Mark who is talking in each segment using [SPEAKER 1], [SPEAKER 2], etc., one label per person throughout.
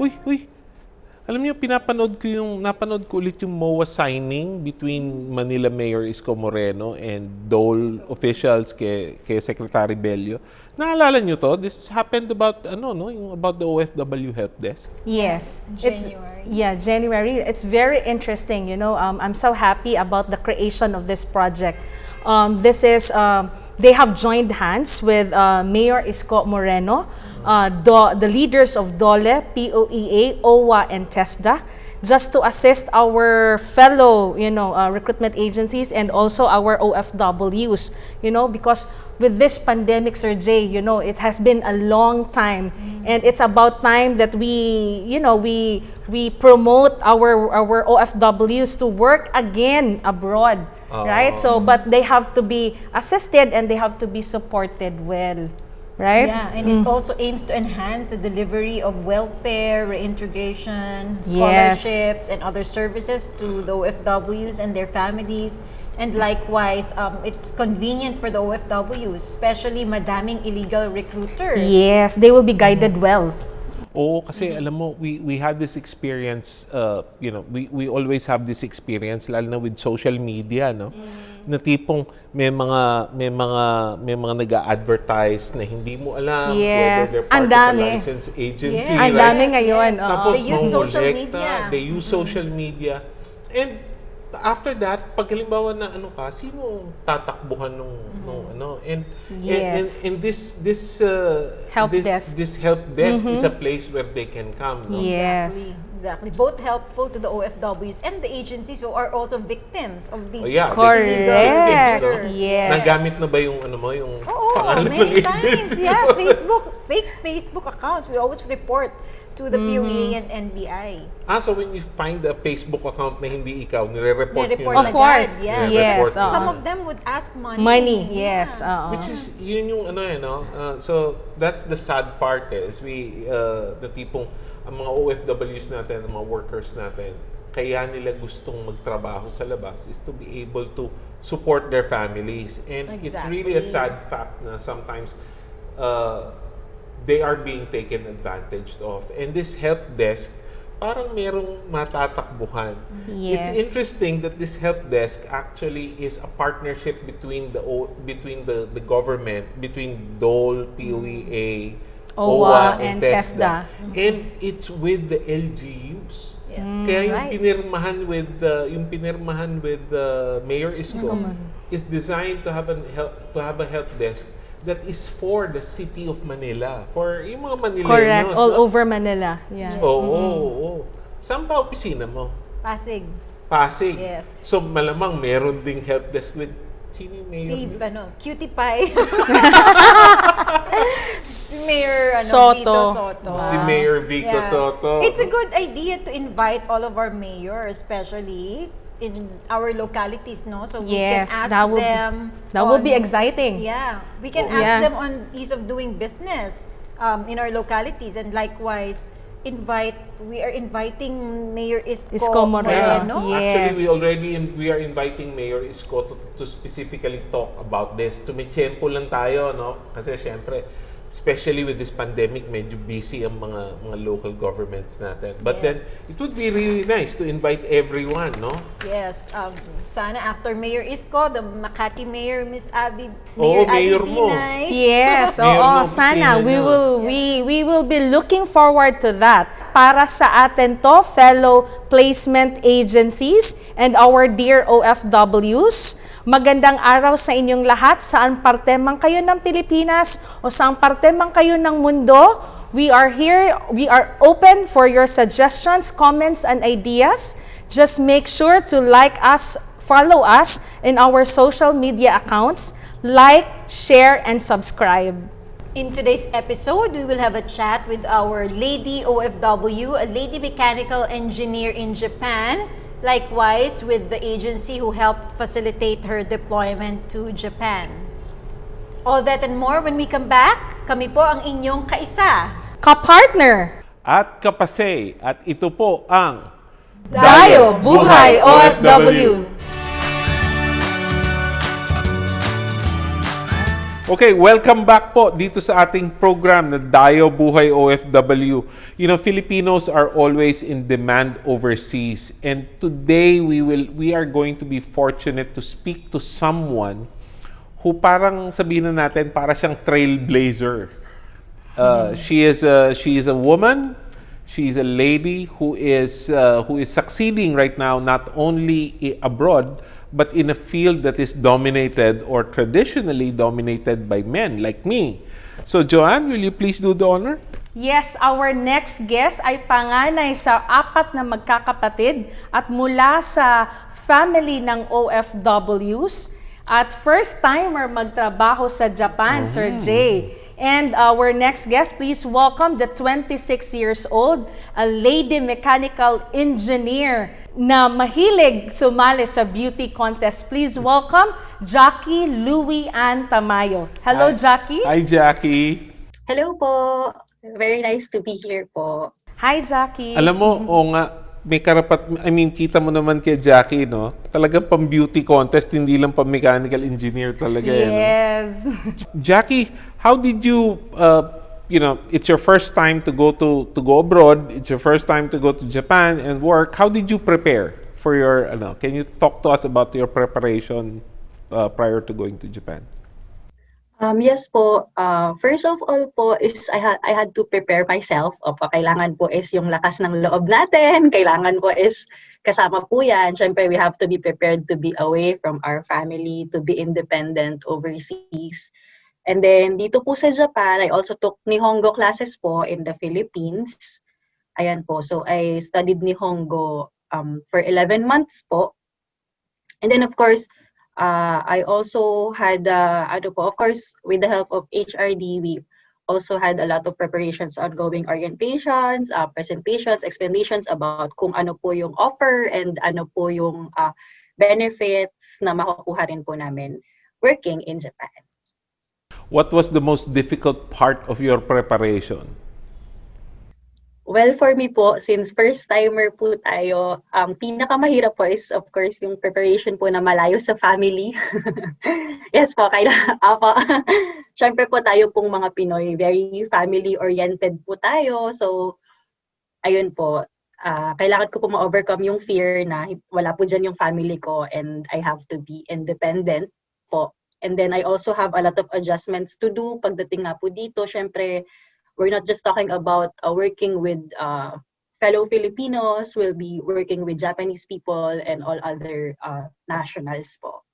[SPEAKER 1] Uy. Alam niyo, napanood ko ulit yung MOA signing between Manila Mayor Isko Moreno and DOL officials kay Secretary Bello. Naalala niyo to? This happened about yung about the OFW help desk.
[SPEAKER 2] Yes.
[SPEAKER 3] January.
[SPEAKER 2] January. It's very interesting, I'm so happy about the creation of this project. They have joined hands with Mayor Isko Moreno, the leaders of DOLE, POEA, OWA, and TESDA, just to assist our fellow, recruitment agencies and also our OFWs, because with this pandemic, Sir Jay, it has been a long time, and it's about time that we promote our OFWs to work again abroad. Right? So, but they have to be assisted and they have to be supported well. Right?
[SPEAKER 3] Yeah, and it also aims to enhance the delivery of welfare, reintegration, scholarships, and other services to the OFWs and their families. And likewise, it's convenient for the OFWs, especially madaming illegal recruiters.
[SPEAKER 2] Yes, they will be guided well.
[SPEAKER 1] Oo, kasi alam mo, we had this experience, we always have this experience, lalo na with social media, no? Na tipong may mga nag-a-advertise na hindi mo alam whether they're part of a licensed agency, right?
[SPEAKER 2] Ang dami ngayon.
[SPEAKER 1] Tapos
[SPEAKER 3] they use social media.
[SPEAKER 1] They use social media. And after that, pag halimbawa na sino tatakbuhan nung and this help desk is a place where they can come, no?
[SPEAKER 2] Yes.
[SPEAKER 3] Exactly. Both helpful to the OFWs and the agencies who are also victims of these.
[SPEAKER 2] Correct. Yes.
[SPEAKER 1] Nagamit na ba yung yung pangalan ng
[SPEAKER 3] many
[SPEAKER 1] agency?
[SPEAKER 3] times. Yeah, fake Facebook accounts. We always report to the POE and NBI.
[SPEAKER 1] So when you find a Facebook account na hindi ikaw, nire-report nyo
[SPEAKER 2] Of course.
[SPEAKER 3] Yeah.
[SPEAKER 2] Yes.
[SPEAKER 3] Some of them would ask
[SPEAKER 2] Money, yes.
[SPEAKER 1] Which is, yun yung so that's the sad part is the tipong, ang mga OFWs natin, ang mga workers natin, kaya nila gustong magtrabaho sa labas is to be able to support their families. And it's really a sad fact na sometimes they are being taken advantage of. And this help desk, parang merong matatakbuhan.
[SPEAKER 2] Yes.
[SPEAKER 1] It's interesting that this help desk actually is a partnership between the government, between DOL, POEA, OWA, and TESDA. And it's with the LGUs.
[SPEAKER 3] Yes.
[SPEAKER 1] Kaya yung pinirmahan with Mayor Isko is designed to have a help desk that is for the city of Manila, for yung mga Manileños.
[SPEAKER 2] Correct, all over Manila. Yeah.
[SPEAKER 1] Oo. Saan pa opisina mo?
[SPEAKER 3] Pasig.
[SPEAKER 1] Yes. So malamang meron ding help desk with sino yung mayor?
[SPEAKER 3] Cutie Pie. Si Mayor
[SPEAKER 2] Soto.
[SPEAKER 3] Vito Soto.
[SPEAKER 1] Si Mayor Vico Soto.
[SPEAKER 3] It's a good idea to invite all of our mayors, especially in our localities, no? So we can ask them.
[SPEAKER 2] That would be exciting.
[SPEAKER 3] Yeah, we can ask them on ease of doing business in our localities, and likewise we are inviting Mayor Isko Moreno.
[SPEAKER 2] Yes.
[SPEAKER 1] Actually, we are inviting Mayor Isko to specifically talk about this. Tumitsyempo lang tayo, no? Kasi syempre, especially with this pandemic, medyo busy ang mga local governments natin. But then, it would be really nice to invite everyone, no?
[SPEAKER 3] Yes. Sana after Mayor Isko, the Makati Mayor, Miss Abby,
[SPEAKER 1] Mayor
[SPEAKER 3] Abby
[SPEAKER 1] mo.
[SPEAKER 3] Binay.
[SPEAKER 2] Yes, sana. We will be looking forward to that. Para sa atin to, fellow placement agencies and our dear OFWs, magandang araw sa inyong lahat, saan parte man kayo ng Pilipinas o saan parte man kayo ng mundo. We are here, we are open for your suggestions, comments, and ideas. Just make sure to like us, follow us in our social media accounts, like, share, and subscribe.
[SPEAKER 3] In today's episode, we will have a chat with our lady OFW, a lady mechanical engineer in Japan, likewise with the agency who helped facilitate her deployment to Japan. All that and more when we come back. Kami po ang inyong kaisa,
[SPEAKER 2] Kapartner,
[SPEAKER 1] at kapasay, at ito po ang
[SPEAKER 2] Dayo Buhay OFW.
[SPEAKER 1] Okay, welcome back po dito sa ating program na Dayo Buhay OFW. You know, Filipinos are always in demand overseas, and today we are going to be fortunate to speak to someone who parang sabihin na natin para siyang trailblazer. She is a woman. She's a lady who is succeeding right now not only abroad but in a field that is dominated or traditionally dominated by men like me. So Joanne, will you please do the honor?
[SPEAKER 2] Yes, our next guest ay panganay sa 4 na magkakapatid at mula sa family ng OFWs at first-timer magtrabaho sa Japan, Sir Jay. And our next guest, please welcome the 26 years old, a lady mechanical engineer na mahilig sumali sa beauty contest. Please welcome Jackie Louie Ann Tamayo. Hello, Jackie.
[SPEAKER 1] Hi, Jackie.
[SPEAKER 4] Hello po. Very nice to be here po.
[SPEAKER 2] Hi, Jackie.
[SPEAKER 1] Alam mo, o nga, may kita mo naman kay Jackie, no? Talagang pang beauty contest, hindi lang pang mechanical engineer talaga.
[SPEAKER 2] Yes.
[SPEAKER 1] Jackie, how did you, it's your first time to go abroad. It's your first time to go to Japan and work. How did you prepare for your, can you talk to us about your preparation prior to going to Japan?
[SPEAKER 4] Yes po. First of all po is I had to prepare myself. Opo, kailangan po is yung lakas ng loob natin. Kailangan po is kasama po yan. Siyempre, we have to be prepared to be away from our family, to be independent overseas. And then, dito po sa Japan, I also took Nihongo classes po in the Philippines. Ayan po. So, I studied Nihongo for 11 months po. And then, of course, I also had, of course, with the help of HRD, we also had a lot of preparations, ongoing orientations, presentations, explanations about kung ano po yung offer and ano po yung benefits na makukuha rin po namin working in Japan.
[SPEAKER 1] What was the most difficult part of your preparation?
[SPEAKER 4] Well, for me po, since first-timer po tayo, pinakamahirap po is, of course, yung preparation po na malayo sa family. Yes po, Siyempre po tayo pong mga Pinoy, very family-oriented po tayo. So, ayun po, kailangan ko po ma-overcome yung fear na wala po dyan yung family ko and I have to be independent po. And then I also have a lot of adjustments to do pagdating nga po dito. Siyempre, we're not just talking about working with fellow Filipinos, we'll be working with Japanese people and all other nationals po.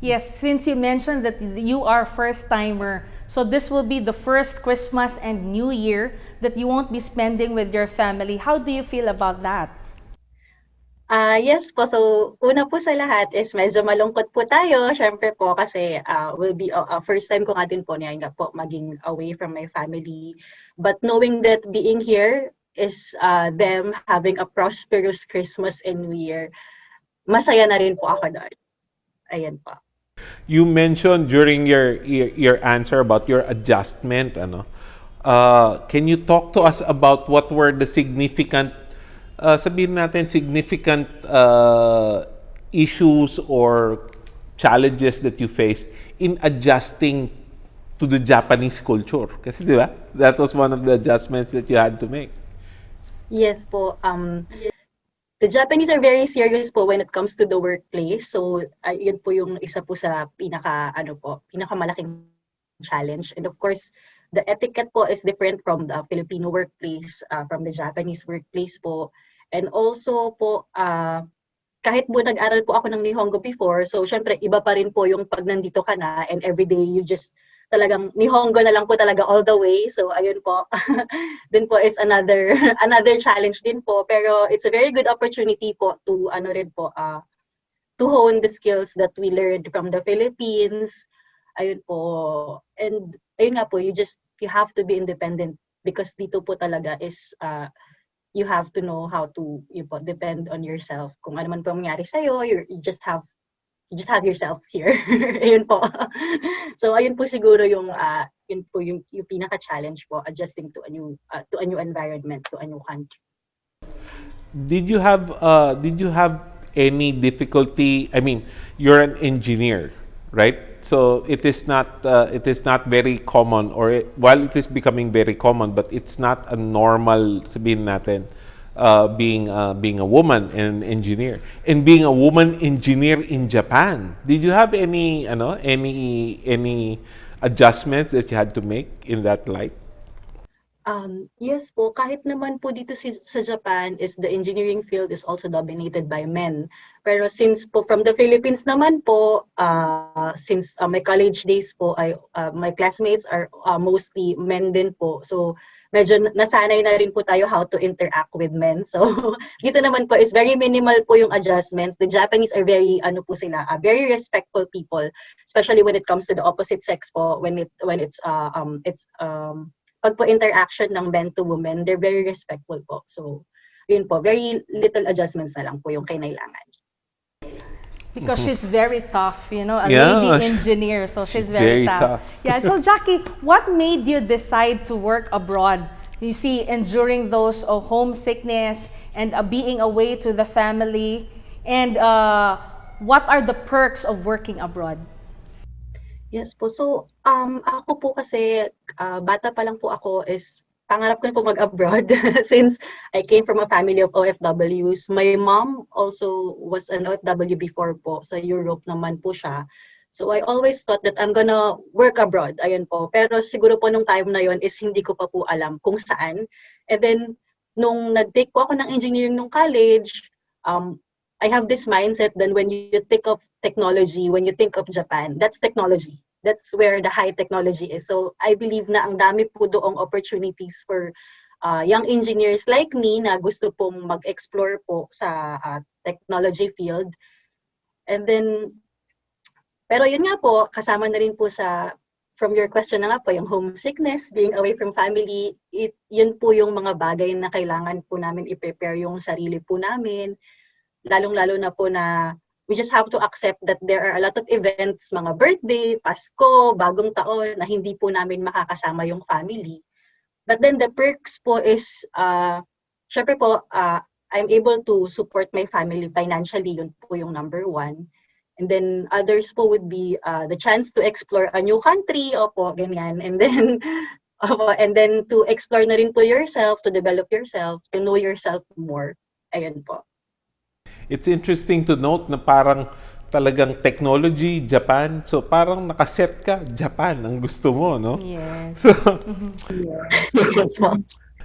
[SPEAKER 2] Yes, since you mentioned that you are first-timer, so this will be the first Christmas and New Year that you won't be spending with your family. How do you feel about that?
[SPEAKER 4] Yes po, so una po sa lahat is medyo malungkot po tayo, syempre po kasi will be first time ko nga din po niya nga po maging away from my family. But knowing that being here is them having a prosperous Christmas and New Year, masaya na rin po ako doon. Ayan po.
[SPEAKER 1] You mentioned during your answer about your adjustment, can you talk to us about what were the significant issues or challenges that you faced in adjusting to the Japanese culture? Kasi di ba? That was one of the adjustments that you had to make.
[SPEAKER 4] Yes po. The Japanese are very serious po when it comes to the workplace. So, yun po yung isa po sa pinakamalaking challenge. And of course, the etiquette po is different from the Filipino workplace, from the Japanese workplace po. And also po, kahit po nag-aral po ako ng Nihongo before, so syempre iba pa rin po yung pag nandito ka na and everyday you just talagang Nihongo na lang po talaga all the way. So ayun po, din po is another challenge din po. Pero it's a very good opportunity po to to hone the skills that we learned from the Philippines. Ayun po. And ayun nga po, you have to be independent because dito po talaga is you have to know how to depend on yourself. Kung ano man po mangyari sa'yo, you just have yourself here. Ayun po. So ayun po siguro yung pinaka-challenge po, adjusting to a new environment, to a new country.
[SPEAKER 1] Did you have any difficulty? I mean, you're an engineer, right? So it is not very common, or while it is becoming very common, but it's not a normal, sabihin natin, being a woman and an engineer, and being a woman engineer in Japan. Did you have any adjustments that you had to make in that light?
[SPEAKER 4] Yes po, kahit naman po dito sa Japan is the engineering field is also dominated by men. Pero since po from the Philippines naman po, since my college days po, my classmates are mostly men din po. So medyo nasanay na rin po tayo how to interact with men. So dito naman po is very minimal po yung adjustments. The Japanese are very very respectful people, especially when it comes to the opposite sex po, when it's pag po interaction ng men to women, they're very respectful po. So, yun po, very little adjustments na lang po yung kailangan.
[SPEAKER 2] Because she's very tough, a
[SPEAKER 1] Yeah,
[SPEAKER 2] lady engineer, so she's very tough. Yeah, so Jackie, what made you decide to work abroad? You see, enduring those homesickness and being away to the family, and what are the perks of working abroad?
[SPEAKER 4] Yes po. So, ako po kasi, bata pa lang po ako is, pangarap ko na po mag-abroad since I came from a family of OFWs. My mom also was an OFW before po. Sa Europe naman po siya. So, I always thought that I'm gonna work abroad. Ayun po. Pero siguro po nung time na yon is hindi ko pa po alam kung saan. And then, nung nag-take po ako ng engineering nung college, I have this mindset that when you think of technology, when you think of Japan, that's technology. That's where the high technology is. So I believe na ang dami po doong opportunities for young engineers like me na gusto pong mag-explore po sa technology field. And then, pero yun nga po, kasama na rin po from your question na nga po, yung homesickness, being away from family, yun po yung mga bagay na kailangan po namin i-prepare yung sarili po namin. Lalong-lalo na po na we just have to accept that there are a lot of events, mga birthday, Pasko, bagong taon, na hindi po namin makakasama yung family. But then the perks po is, syempre po, I'm able to support my family financially, yun po yung number one. And then others po would be the chance to explore a new country, opo, ganyan. And then to explore na rin po yourself, to develop yourself, to know yourself more. Ayun po.
[SPEAKER 1] It's interesting to note na parang talagang technology, Japan. So parang nakaset ka, Japan ang gusto mo, no?
[SPEAKER 2] Yes.
[SPEAKER 1] So,
[SPEAKER 4] Yes po.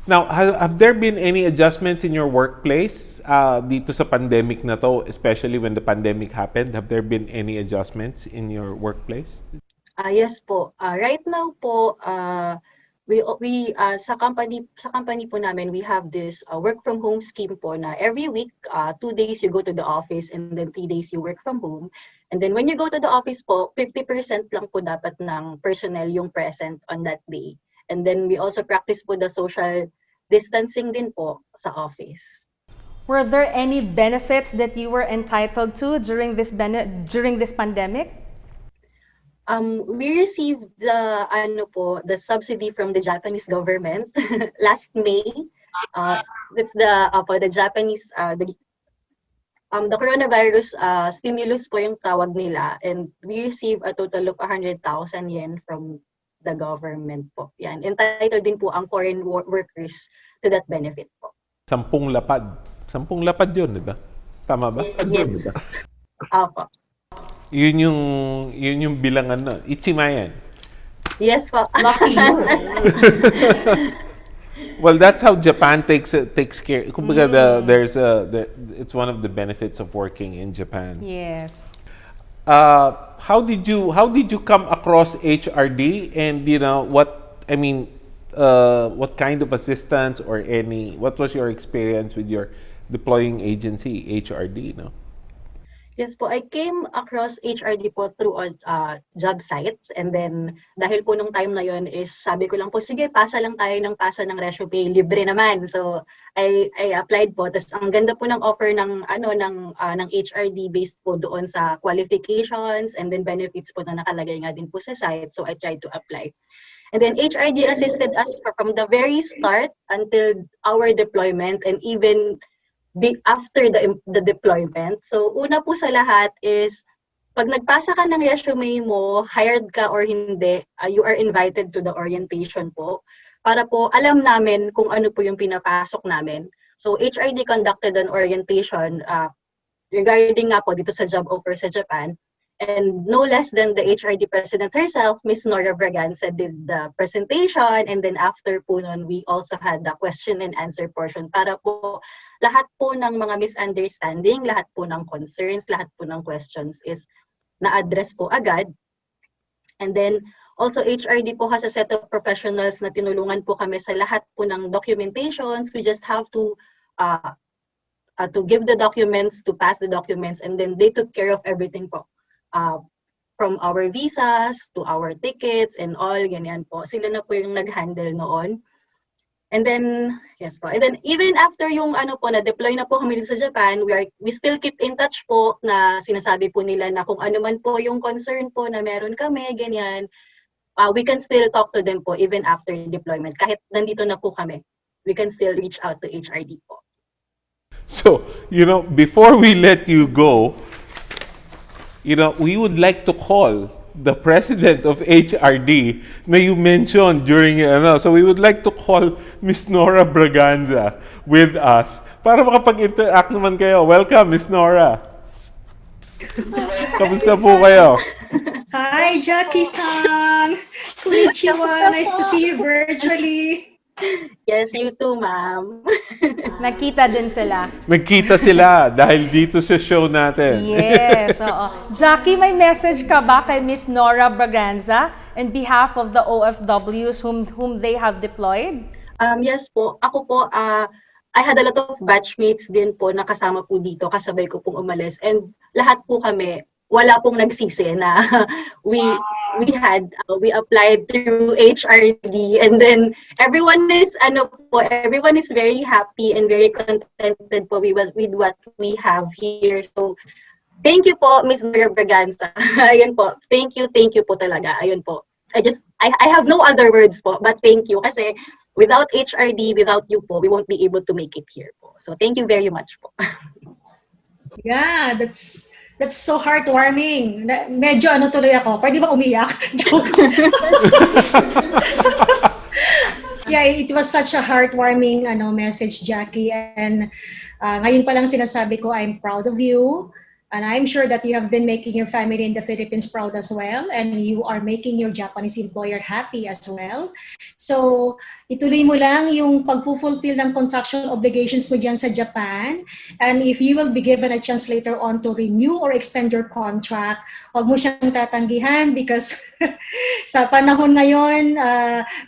[SPEAKER 1] now, have there been any adjustments in your workplace dito sa pandemic na to, especially when the pandemic happened? Have there been any adjustments in your workplace?
[SPEAKER 4] Yes po. Right now po, we sa company po namin, we have this work from home scheme po na every week 2 days you go to the office and then 3 days you work from home. And then when you go to the office po, 50% lang po dapat ng personnel yung present on that day. And then we also practice po the social distancing din po sa office.
[SPEAKER 2] Were there any benefits that you were entitled to during this pandemic?
[SPEAKER 4] We received the subsidy from the Japanese government last May. That's the Japanese the coronavirus stimulus po yung tawag nila, and we received a total of 100,000 yen from the government po. Yan, entitled din po ang foreign workers to that benefit po.
[SPEAKER 1] 10 lapad. 10 lapad yun, di ba? Tama ba?
[SPEAKER 4] Yes. Opo.
[SPEAKER 1] Yun yung bilangan na. Ichimayan.
[SPEAKER 4] Yes po.
[SPEAKER 2] Lucky you.
[SPEAKER 1] Well, that's how Japan takes care. Kumbaga, it's one of the benefits of working in Japan.
[SPEAKER 2] Yes.
[SPEAKER 1] How did you come across HRD, and what kind of assistance or what was your experience with your deploying agency HRD, no?
[SPEAKER 4] Yes po, I came across HRD po through a job site, and then dahil po nung time na yon is sabi ko lang po, sige, pasa lang tayo ng pasa ng resume, libre naman. So I applied po. Tapos ang ganda po ng offer ng HRD based po doon sa qualifications and then benefits po na nakalagay nga din po sa site. So I tried to apply. And then HRD assisted us from the very start until our deployment, and even after the deployment. So una po sa lahat is pag nagpasa ka ng resume mo, hired ka or hindi, you are invited to the orientation po para po alam namin kung ano po yung pinapasok namin. So HRD conducted an orientation regarding nga po dito sa job offer sa Japan. And no less than the HRD president herself, Miss Nora Braganza, did the presentation. And then after po nun, we also had the question and answer portion para po lahat po ng mga misunderstanding, lahat po ng concerns, lahat po ng questions is na-address po agad. And then also HRD po has a set of professionals na tinulungan po kami sa lahat po ng documentations. We just have to give the documents, to pass the documents, and then they took care of everything po. From our visas to our tickets and all, ganyan po. Sila na po yung nag-handle noon. And then, yes po. And then even after yung na-deploy na po kami dito sa Japan, we still keep in touch po na sinasabi po nila na kung ano man po yung concern po na meron kami, ganyan. We can still talk to them po even after deployment. Kahit nandito na po kami, we can still reach out to HRD po.
[SPEAKER 1] So, before we let you go, we would like to call the president of HRD na you mentioned during, so we would like to call Miss Nora Braganza with us para makapag-interact naman kayo. Welcome, Miss Nora. Kamusta po kayo?
[SPEAKER 5] Hi, Jackie-san. Konnichiwa. Nice to see you virtually.
[SPEAKER 4] Yes, you too, ma'am.
[SPEAKER 2] Nagkita din sila.
[SPEAKER 1] Nagkita sila dahil dito sa show natin.
[SPEAKER 2] Yes, oo. Jackie, may message ka ba kay Miss Nora Braganza in behalf of the OFWs whom they have deployed?
[SPEAKER 4] Yes po. Ako po, I had a lot of batchmates din po na kasama po dito, kasabay ko pong umalis. And lahat po kami, wala pong nagsisi na we applied through HRD, and then everyone is very happy and very contented po with what we have here. So thank you po, Ms. Nora Braganza. Ayun po. Thank you po talaga. Ayun po. I have no other words po, but thank you kasi without HRD, without you po, we won't be able to make it here po. So thank you very much po.
[SPEAKER 5] Yeah, that's so heartwarming. Medyo tuloy ako. Pwede ba umiyak? Joke. Yeah, it was such a heartwarming message, Jackie. And ngayon pa lang sinasabi ko, I'm proud of you. And I'm sure that you have been making your family in the Philippines proud as well. And you are making your Japanese employer happy as well. So, ituloy mo lang yung pag-fulfill ng contractual obligations mo dyan sa Japan. And if you will be given a chance later on to renew or extend your contract, huwag mo siyang tatanggihan because sa panahon ngayon,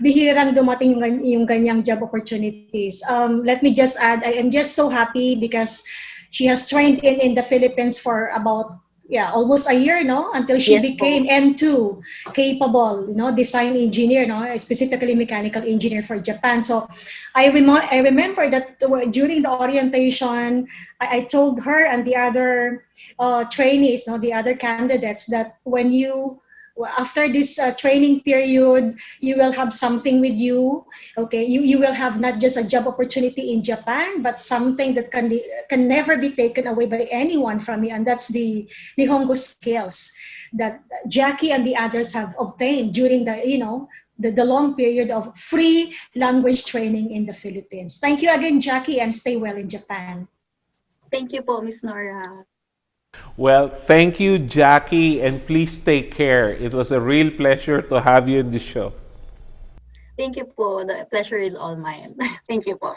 [SPEAKER 5] bihirang dumating yung ganyang job opportunities. Let me just add, I am just so happy because she has trained in the Philippines for about almost a year, until she became N2 capable, design engineer, specifically mechanical engineer for Japan. So I remember that during the orientation, I told her and the other trainees, the other candidates, that when after this training period, you will have something with you. Okay, you will have not just a job opportunity in Japan, but something that can never be taken away by anyone from you, and that's the Nihongo skills that Jackie and the others have obtained during the long period of free language training in the Philippines. Thank you again, Jackie, and stay well in Japan.
[SPEAKER 4] Thank you po, Ms. Nora.
[SPEAKER 1] Well, thank you, Jackie, and please take care. It was a real pleasure to have you in the show.
[SPEAKER 4] Thank you po. The pleasure is all mine. Thank you po.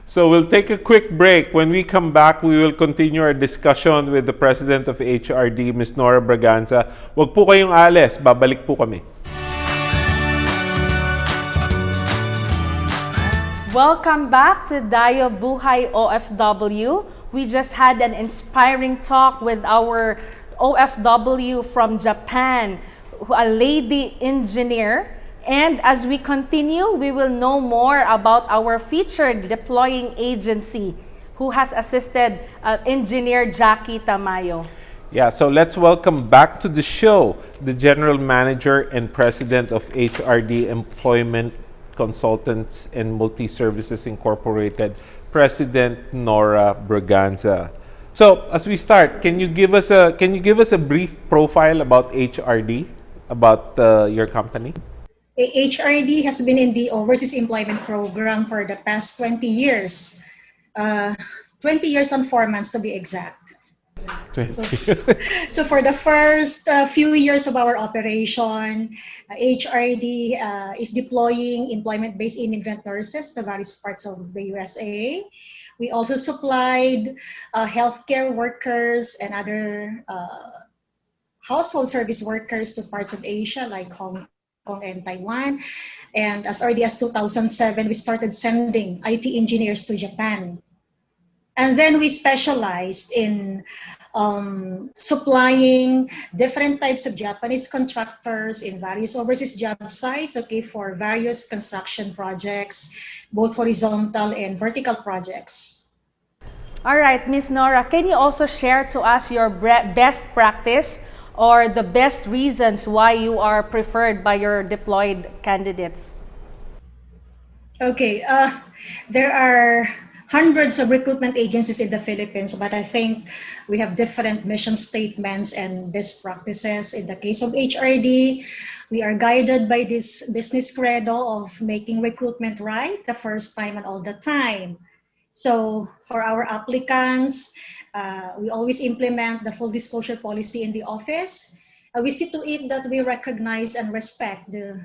[SPEAKER 1] So we'll take a quick break. When we come back, we will continue our discussion with the President of HRD, Ms. Nora Braganza. Huwag po kayong alis. Babalik po kami.
[SPEAKER 2] Welcome back to Dayo Buhay OFW. We just had an inspiring talk with our OFW from Japan, a lady engineer. And as we continue, we will know more about our featured deploying agency who has assisted engineer Jackie Tamayo.
[SPEAKER 1] Yeah, so let's welcome back to the show the General Manager and President of HRD Employment Consultants and Multi-Services Incorporated, President Nora Braganza. So as we start, can you give us a brief profile about HRD, about your company?
[SPEAKER 5] HRD has been in the Overseas Employment Program for the past 20 years. Uh, 20 years and 4 months to be exact. So,
[SPEAKER 1] 20.
[SPEAKER 5] so for the first few years of our operation, HRD is deploying employment-based immigrant nurses to various parts of the USA. We also supplied healthcare workers and other household service workers to parts of Asia like Hong Kong and Taiwan. And as early as 2007, we started sending IT engineers to Japan. And then we specialized in supplying different types of Japanese contractors in various overseas job sites, okay, for various construction projects, both horizontal and vertical projects.
[SPEAKER 2] All right, Miss Nora, can you also share to us your best practice or the best reasons why you are preferred by your deployed candidates?
[SPEAKER 5] Okay, there are hundreds of recruitment agencies in the Philippines, but I think we have different mission statements and best practices. In the case of HRD, we are guided by this business credo of making recruitment right the first time and all the time. So for our applicants, we always implement the full disclosure policy in the office. We see to it that we recognize and respect the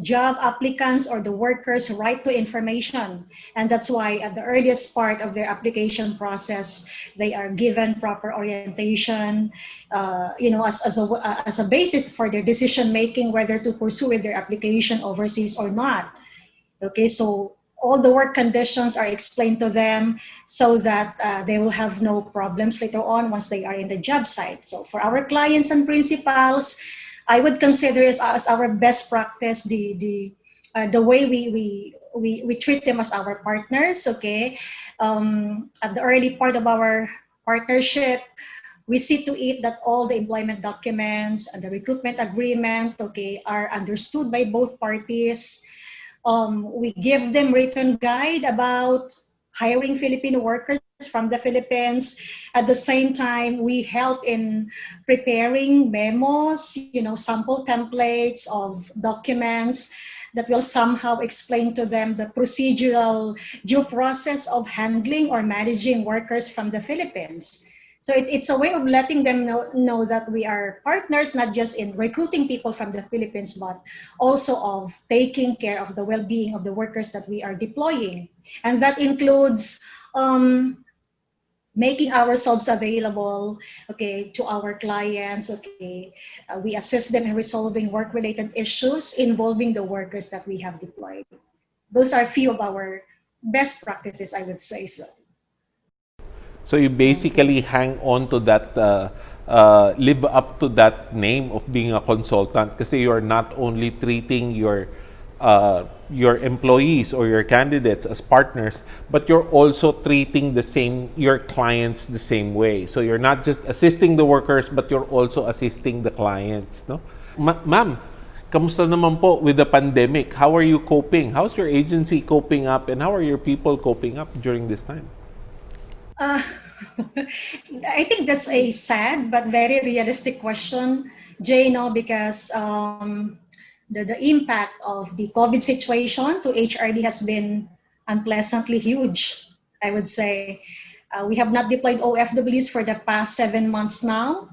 [SPEAKER 5] job applicants or the workers' right to information. And that's why at the earliest part of their application process, they are given proper orientation, as a basis for their decision making, whether to pursue with their application overseas or not. Okay, so all the work conditions are explained to them so that they will have no problems later on once they are in the job site. So for our clients and principals, I would consider as our best practice the way we treat them as our partners. Okay, at the early part of our partnership, we see to it that all the employment documents and the recruitment agreement, okay, are understood by both parties. We give them written guide about hiring Filipino workers from the Philippines. At the same time, we help in preparing memos, sample templates of documents that will somehow explain to them the procedural due process of handling or managing workers from the Philippines. So it's a way of letting them know that we are partners, not just in recruiting people from the Philippines, but also of taking care of the well-being of the workers that we are deploying. And that includes making ourselves available, okay, to our clients, okay. We assist them in resolving work-related issues involving the workers that we have deployed. Those are a few of our best practices, I would say so.
[SPEAKER 1] So you basically hang on to that, live up to that name of being a consultant, kasi you are not only treating your employees or your candidates as partners, but you're also treating your clients the same way. So you're not just assisting the workers, but you're also assisting the clients, no? Ma'am, kamusta naman po with the pandemic? How are you coping? How's your agency coping up, and how are your people coping up during this time?
[SPEAKER 5] I think that's a sad but very realistic question, Jay, because the impact of the COVID situation to HRD has been unpleasantly huge, I would say. We have not deployed OFWs for the past 7 months now,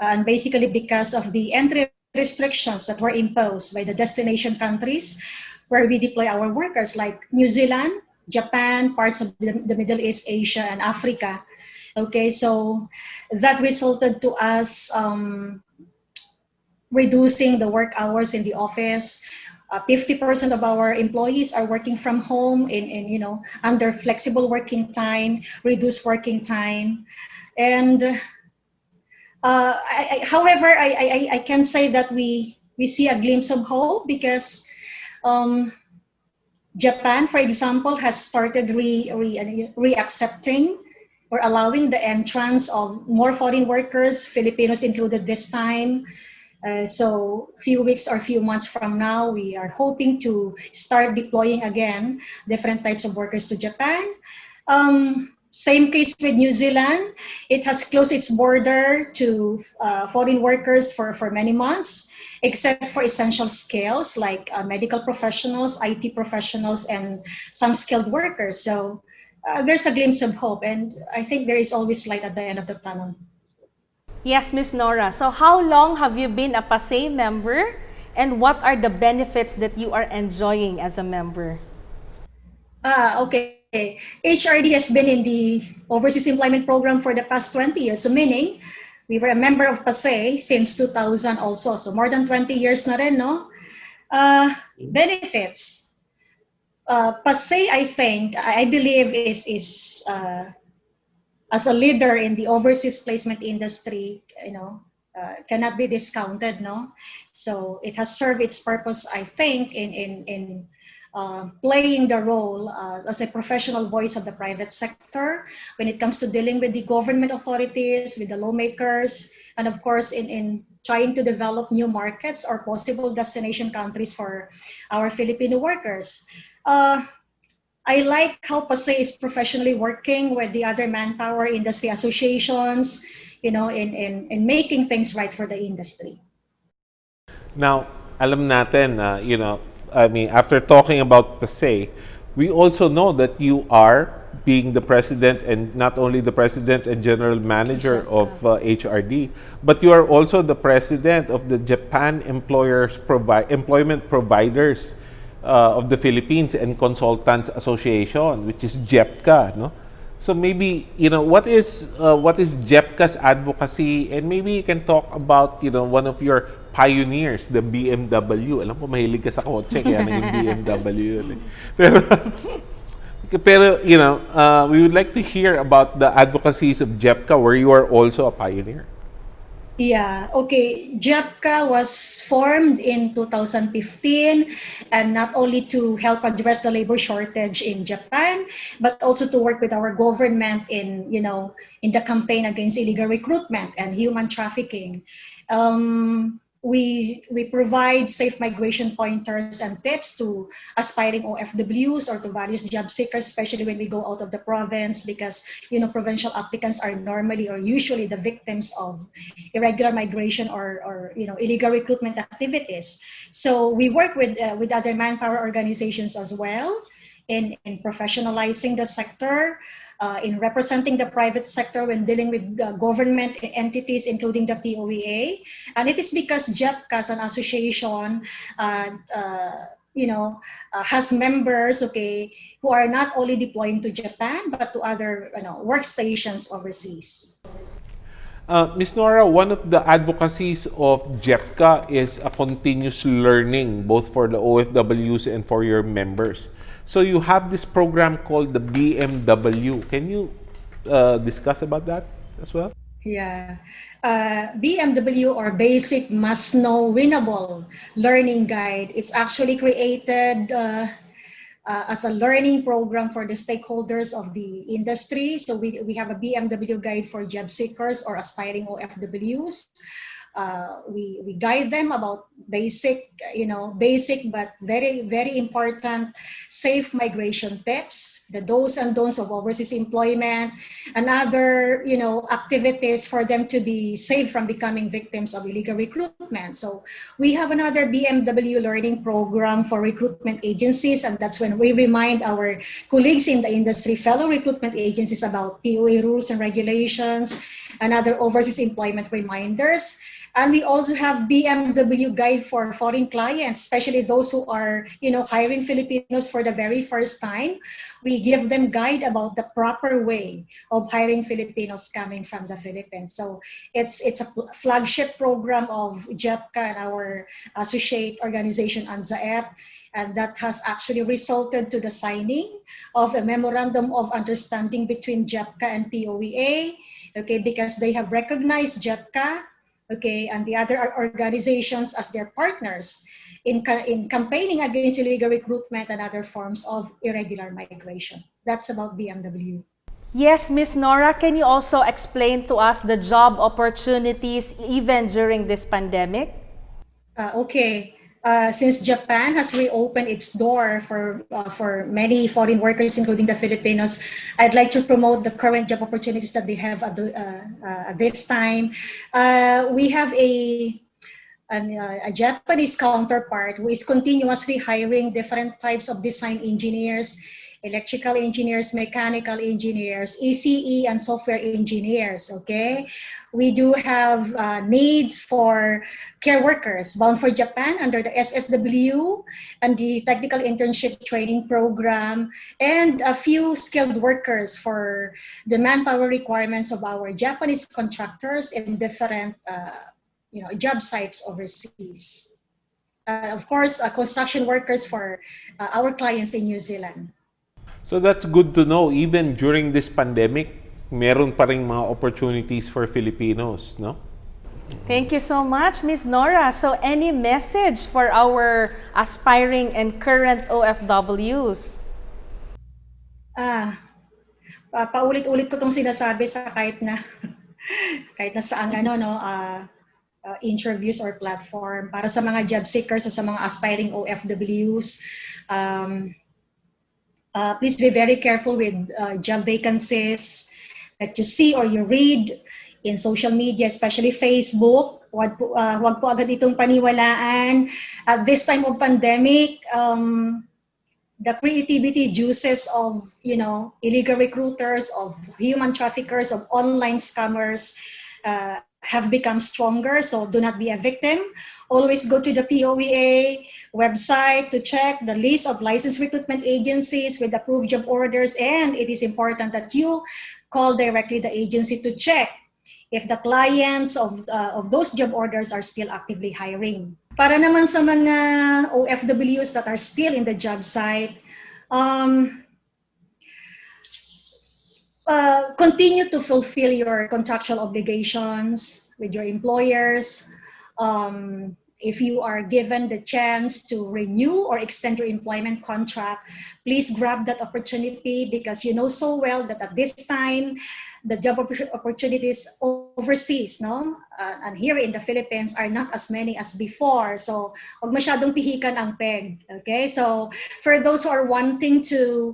[SPEAKER 5] and basically because of the entry restrictions that were imposed by the destination countries where we deploy our workers, like New Zealand, Japan, parts of the Middle East, Asia, and Africa. Okay, so that resulted to us reducing the work hours in the office. 50% of our employees are working from home under flexible working time, reduced working time. And however, I can say that we see a glimpse of hope because Japan, for example, has started re-accepting or allowing the entrance of more foreign workers, Filipinos included this time. So few weeks or few months from now, we are hoping to start deploying again different types of workers to Japan. Same case with New Zealand. It has closed its border to foreign workers for many months, except for essential skills like medical professionals, IT professionals, and some skilled workers. So there's a glimpse of hope, and I think there is always light at the end of the tunnel.
[SPEAKER 2] Yes, Miss Nora. So how long have you been a PASEI member, and what are the benefits that you are enjoying as a member?
[SPEAKER 5] Okay. HRD has been in the Overseas Employment Program for the past 20 years. So meaning, we were a member of PASEI since 2000 also. So more than 20 years na rin, no? Benefits. PASEI, I think, I believe is as a leader in the overseas placement industry, cannot be discounted, no? So it has served its purpose, I think, in playing the role as a professional voice of the private sector when it comes to dealing with the government authorities, with the lawmakers, and of course in trying to develop new markets or possible destination countries for our Filipino workers. I like how PASEI is professionally working with the other manpower industry associations, in making things right for the industry.
[SPEAKER 1] Now, alam natin, after talking about PASEI, we also know that you are being the president, and not only the president and general manager of HRD, but you are also the president of the Japan Employment Providers of the Philippines and Consultants Association, which is JEPCA, no? So maybe, what is JEPCA's advocacy, and maybe you can talk about, one of your pioneers, the BMW. Alam ko, mahilig ka sa kotse, kaya naging BMW yun. Pero, we would like to hear about the advocacies of JEPCA, where you are also a pioneer.
[SPEAKER 5] Yeah, okay. JEPCA was formed in 2015, and not only to help address the labor shortage in Japan, but also to work with our government in the campaign against illegal recruitment and human trafficking. We provide safe migration pointers and tips to aspiring OFWs or to various job seekers, especially when we go out of the province, because provincial applicants are normally or usually the victims of irregular migration or illegal recruitment activities. So we work with other manpower organizations as well in professionalizing the sector, in representing the private sector when dealing with government entities, including the POEA. And it is because JEPCA as an association, has members, who are not only deploying to Japan, but to other workstations overseas.
[SPEAKER 1] Ms. Nora, one of the advocacies of JEPCA is a continuous learning, both for the OFWs and for your members. So you have this program called the BMW. Can you discuss about that as well?
[SPEAKER 5] Yeah. BMW, or Basic Must Know Winnable Learning Guide. It's actually created as a learning program for the stakeholders of the industry. So we have a BMW guide for job seekers or aspiring OFWs. We guide them about basic but very, very important safe migration tips, the do's and don'ts of overseas employment, and other activities for them to be safe from becoming victims of illegal recruitment. So we have another BMW learning program for recruitment agencies, and that's when we remind our colleagues in the industry, fellow recruitment agencies, about POA rules and regulations and other overseas employment reminders. And we also have BMW guide for foreign clients, especially those who are, hiring Filipinos for the very first time. We give them guide about the proper way of hiring Filipinos coming from the Philippines. So it's a flagship program of JEPCA and our associate organization, ANZAEP, and that has actually resulted to the signing of a memorandum of understanding between JEPCA and POEA, because they have recognized JEPCA, and the other organizations as their partners in campaigning against illegal recruitment and other forms of irregular migration. That's about BMW.
[SPEAKER 2] Yes, Ms. Nora, can you also explain to us the job opportunities even during this pandemic?
[SPEAKER 5] since Japan has reopened its door for many foreign workers, including the Filipinos, I'd like to promote the current job opportunities that they have at this time. We have a Japanese counterpart who is continuously hiring different types of design engineers, electrical engineers, mechanical engineers, ECE, and software engineers, okay? We do have needs for care workers bound for Japan under the SSW and the Technical Internship Training Program, and a few skilled workers for the manpower requirements of our Japanese contractors in different job sites overseas. Of course, construction workers for our clients in New Zealand.
[SPEAKER 1] So that's good to know. Even during this pandemic, meron pa ring mga opportunities for Filipinos, no?
[SPEAKER 2] Thank you so much, Ms. Nora. So any message for our aspiring and current OFWs?
[SPEAKER 5] Paulit-ulit ko tong sinasabi sa kahit na saan interviews or platform para sa mga job seekers o sa mga aspiring OFWs. Please be very careful with job vacancies that you see or you read in social media, especially Facebook. Huwag po agad itong paniwalaan. At this time of pandemic, the creativity juices of illegal recruiters, of human traffickers, of online scammers have become stronger, so do not be a victim. Always go to the POEA website to check the list of licensed recruitment agencies with approved job orders, and it is important that you call directly the agency to check if the clients of those job orders are still actively hiring. Para naman sa mga OFWs that are still in the job site, continue to fulfill your contractual obligations with your employers. If you are given the chance to renew or extend your employment contract, please grab that opportunity, because you know so well that at this time, the job opportunities overseas, and here in the Philippines are not as many as before. So, huwag masyadong pihikan ang peg. Okay? So, for those who are wanting to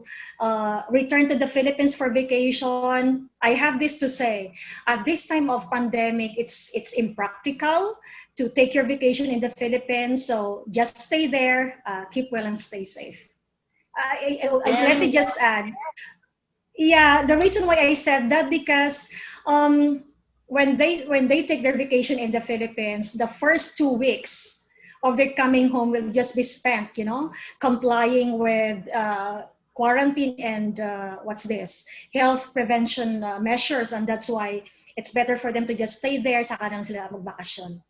[SPEAKER 5] return to the Philippines for vacation, I have this to say. At this time of pandemic, it's impractical to take your vacation in the Philippines. So, just stay there, keep well and stay safe. Let me just add. Yeah, the reason why I said that, because when they take their vacation in the Philippines, the first 2 weeks of their coming home will just be spent, complying with quarantine and health prevention measures, and that's why it's better for them to just stay there, saka lang sila magbakasyon.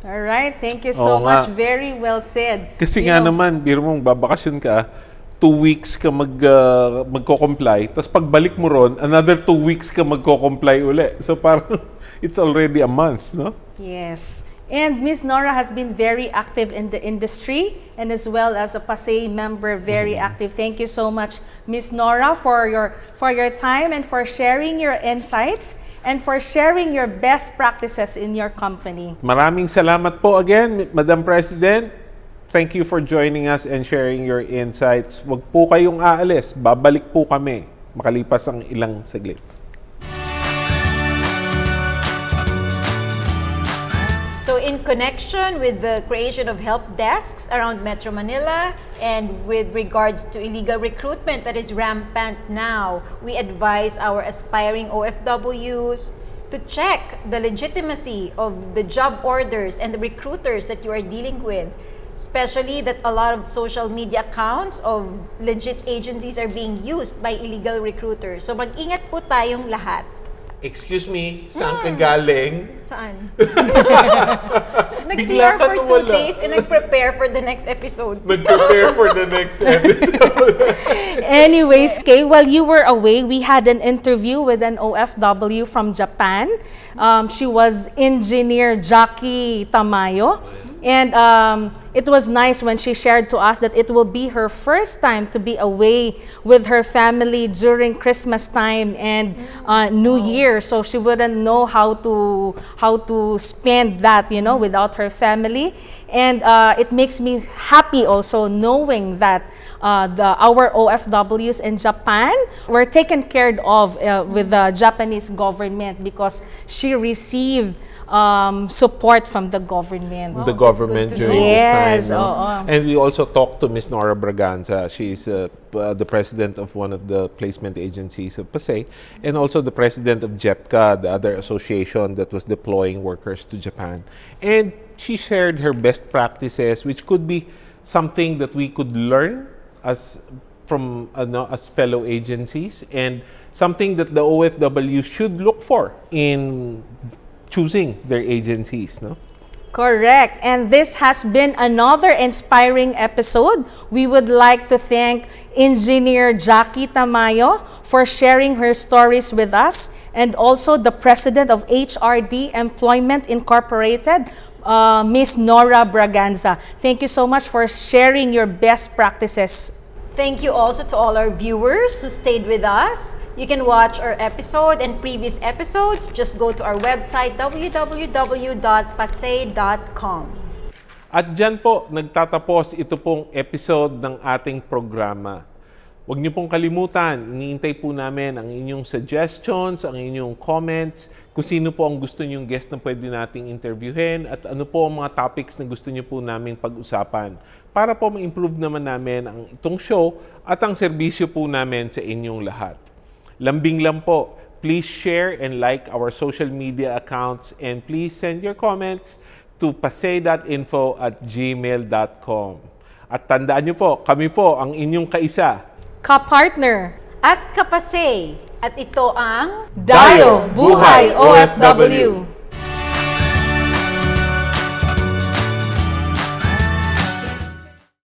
[SPEAKER 2] All right, thank you so much. Very well said.
[SPEAKER 1] Kasi naman, biro mong babakasyon ka, 2 weeks ka magko-comply, tapos pagbalik mo ron, another 2 weeks ka magko-comply uli. So parang it's already a month, no?
[SPEAKER 2] Yes. And Ms. Nora has been very active in the industry, and as well as a PASEI member, very active. Thank you so much, Ms. Nora, for your time and for sharing your insights and for sharing your best practices in your company.
[SPEAKER 1] Maraming salamat po again, Madam President. Thank you for joining us and sharing your insights. Huwag po kayong aalis. Babalik po kami makalipas ang ilang saglit.
[SPEAKER 3] So in connection with the creation of help desks around Metro Manila and with regards to illegal recruitment that is rampant now, we advise our aspiring OFWs to check the legitimacy of the job orders and the recruiters that you are dealing with. Especially that a lot of social media accounts of legit agencies are being used by illegal recruiters. So mag-ingat po tayong lahat.
[SPEAKER 1] Excuse me, saan ka galing?
[SPEAKER 3] Saan?
[SPEAKER 1] Bigla
[SPEAKER 3] Nag-CR
[SPEAKER 1] ka
[SPEAKER 3] for 2
[SPEAKER 1] nawala.
[SPEAKER 3] days and nag-prepare for the next episode.
[SPEAKER 1] Nag-prepare for the next episode.
[SPEAKER 2] Anyways, Kay, while you were away, we had an interview with an OFW from Japan. She was Engineer Jackie Tamayo. And it was nice when she shared to us that it will be her first time to be away with her family during Christmas time and New Year. So she wouldn't know how to spend that, you know, without her family. And it makes me happy also knowing that our OFWs in Japan were taken care of with the Japanese government because she received support from the government.
[SPEAKER 1] The government during
[SPEAKER 2] Yes,
[SPEAKER 1] this time. No?
[SPEAKER 2] oo.
[SPEAKER 1] And we also talked to Miss Nora Braganza. She's the president of one of the placement agencies of PASEI and also the president of JEPCA, the other association that was deploying workers to Japan. And she shared her best practices, which could be something that we could learn as from as fellow agencies and something that the OFW should look for in choosing their agencies, no?
[SPEAKER 2] Correct. And this has been another inspiring episode. We would like to thank Engineer Jackie Tamayo for sharing her stories with us and also the president of HRD Employment Incorporated, Miss Nora Braganza. Thank you so much for sharing your best practices.
[SPEAKER 3] Thank you also to all our viewers who stayed with us. You can watch our episode and previous episodes. Just go to our website, www.pasei.com.
[SPEAKER 1] At dyan po, nagtatapos ito pong episode ng ating programa. Huwag niyo pong kalimutan, iniintay po namin ang inyong suggestions, ang inyong comments, kung sino po ang gusto niyong guest na pwede nating interviewin at ano po ang mga topics na gusto niyo po naming pag-usapan para po ma-improve naman namin ang itong show at ang serbisyo po namin sa inyong lahat. Lambing lang po, please share and like our social media accounts and please send your comments to pasei.info@gmail.com. At tandaan niyo po, kami po ang inyong kaisa.
[SPEAKER 2] Ka-partner,
[SPEAKER 3] At Kapasei. At ito ang
[SPEAKER 2] Dayo Buhay OFW.